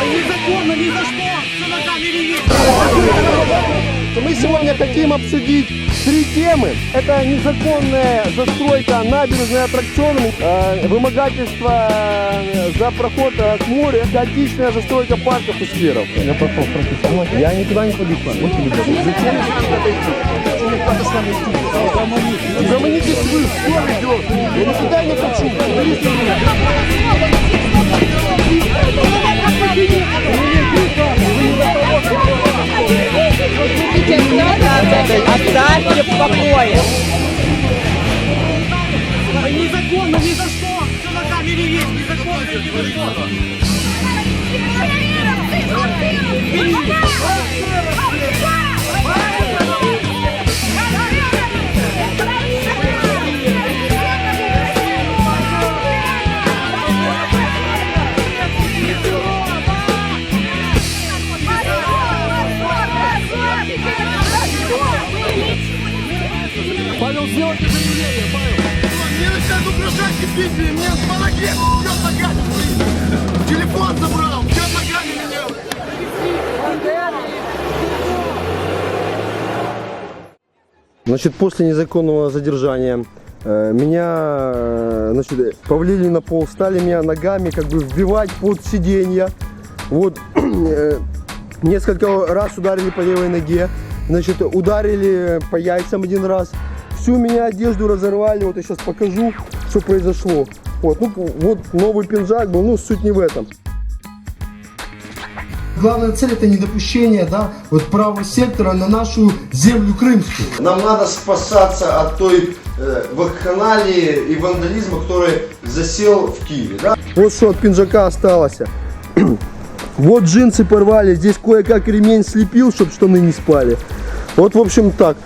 Незаконно, ни за что! Все на камере есть! Мы сегодня хотим обсудить 3 темы. Это незаконная застройка набережной аттракционами, вымогательство за проход к морю, хаотичная застройка парков и скверов. Я попал в профессионал. Я никуда не пойду к вам. Вот тебе говорю. Зачем мне с вами идти? Заманитесь вы, что ведет? Я никуда не хочу. Оставьте в покое. Незаконно, ни за что! Все на камере есть! Незаконно, ни за что! Павел, сделайте заявление, Павел. Мне начинают угрожать кипители, мне с молоке, чёрт ногами, телефон забрал, чёрт ногами меня. Значит, после незаконного задержания меня, значит, повалили на пол, стали меня ногами как бы вбивать под сиденье. Вот, несколько раз ударили по левой ноге, значит, ударили по яйцам 1 раз. Всю меня одежду разорвали, вот я сейчас покажу, что произошло. Вот, ну, вот новый пинжак был, ну суть не в этом. Главная цель — это недопущение, да, вот правого сектора на нашу землю крымскую. Нам надо спасаться от той вакханалии и вандализма, который засел в Киеве, да. Вот что от пинжака осталось. Вот джинсы порвали, здесь кое-как ремень слепил, чтобы штаны не спали. Вот, в общем, так.